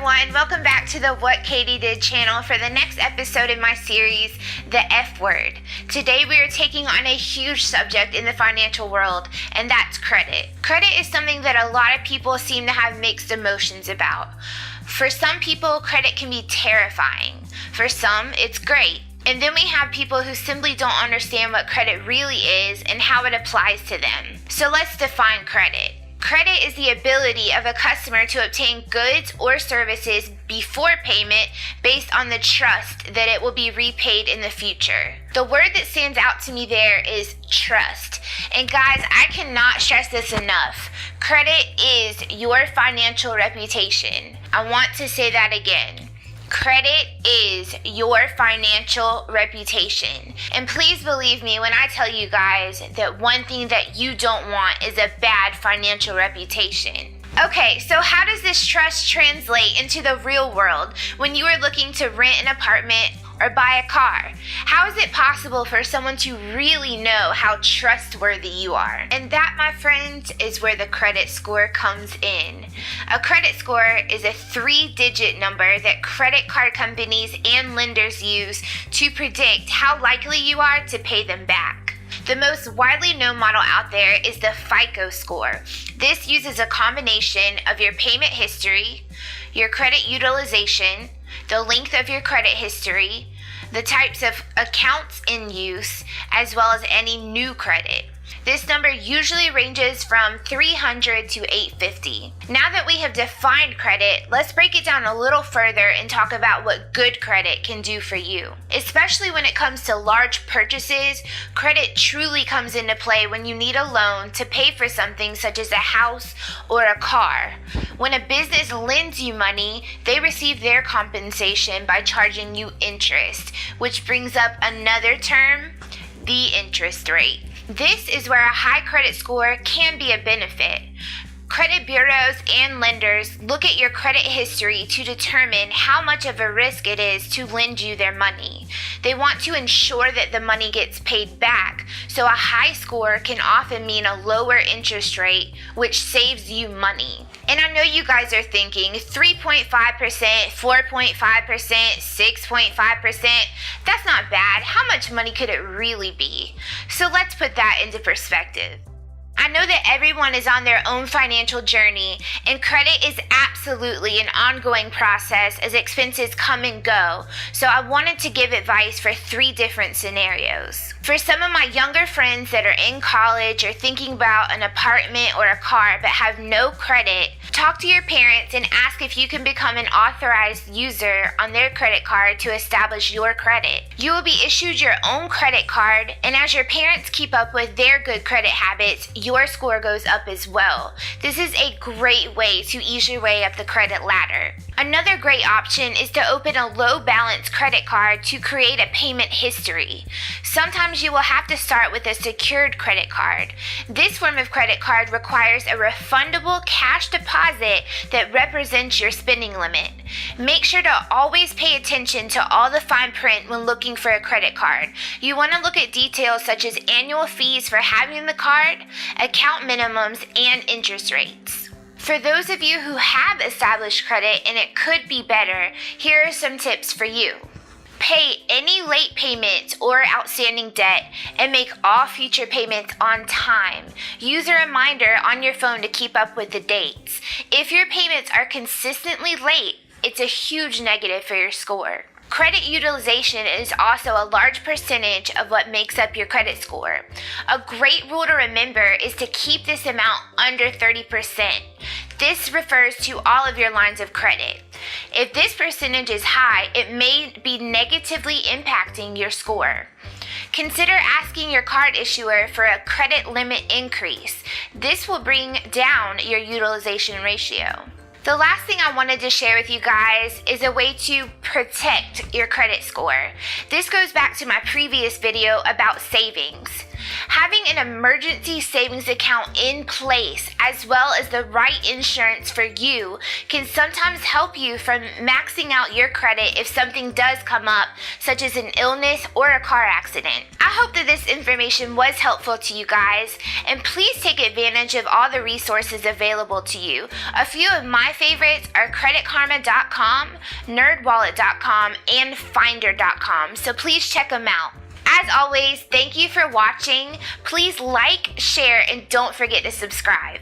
everyone, welcome back to the What Katie Did channel for the next episode in my series, The F Word. Today we are taking on a huge subject in the financial world, and that's credit. Credit is something that a lot of people seem to have mixed emotions about. For some people, credit can be terrifying. For some, it's great. And then we have people who simply don't understand what credit really is and how it applies to them. So let's define credit. Credit is the ability of a customer to obtain goods or services before payment based on the trust that it will be repaid in the future. The word that stands out to me there is trust. And guys, I cannot stress this enough. Credit is your financial reputation. I want to say that again. Credit is your financial reputation. And please believe me when I tell you guys that one thing that you don't want is a bad financial reputation. Okay, so how does this trust translate into the real world when you are looking to rent an apartment or buy a car? How is it possible for someone to really know how trustworthy you are? And that, my friends, is where the credit score comes in. A credit score is a 3-digit number that credit card companies and lenders use to predict how likely you are to pay them back. The most widely known model out there is the FICO score. This uses a combination of your payment history, your credit utilization, the length of your credit history, the types of accounts in use, as well as any new credit. This number usually ranges from 300 to 850. Now that we have defined credit, let's break it down a little further and talk about what good credit can do for you. Especially when it comes to large purchases, credit truly comes into play when you need a loan to pay for something such as a house or a car. When a business lends you money, they receive their compensation by charging you interest, which brings up another term, the interest rate. This is where a high credit score can be a benefit. Credit bureaus and lenders look at your credit history to determine how much of a risk it is to lend you their money. They want to ensure that the money gets paid back, so a high score can often mean a lower interest rate, which saves you money. And I know you guys are thinking 3.5%, 4.5%, 6.5%, that's not bad. How much money could it really be? So let's put that into perspective. I know that everyone is on their own financial journey, and credit is absolutely an ongoing process as expenses come and go. So I wanted to give advice for 3 different scenarios. For some of my younger friends that are in college or thinking about an apartment or a car but have no credit, talk to your parents and ask if you can become an authorized user on their credit card to establish your credit. You will be issued your own credit card, and as your parents keep up with their good credit habits, your score goes up as well. This is a great way to ease your way up the credit ladder. Another great option is to open a low balance credit card to create a payment history. Sometimes you will have to start with a secured credit card. This form of credit card requires a refundable cash deposit that represents your spending limit. Make sure to always pay attention to all the fine print when looking for a credit card. You want to look at details such as annual fees for having the card, account minimums, and interest rates. For those of you who have established credit and it could be better, here are some tips for you. Pay any late payments or outstanding debt and make all future payments on time. Use a reminder on your phone to keep up with the dates. If your payments are consistently late, it's a huge negative for your score. Credit utilization is also a large percentage of what makes up your credit score. A great rule to remember is to keep this amount under 30%. This refers to all of your lines of credit. If this percentage is high, it may be negatively impacting your score. Consider asking your card issuer for a credit limit increase. This will bring down your utilization ratio. The last thing I wanted to share with you guys is a way to protect your credit score. This goes back to my previous video about savings. Having an emergency savings account in place, as well as the right insurance for you, can sometimes help you from maxing out your credit if something does come up, such as an illness or a car accident. I hope that this information was helpful to you guys, and please take advantage of all the resources available to you. A few of my favorites are creditkarma.com, nerdwallet.com, and finder.com, so please check them out. As always, thank you for watching. Please like, share, and don't forget to subscribe.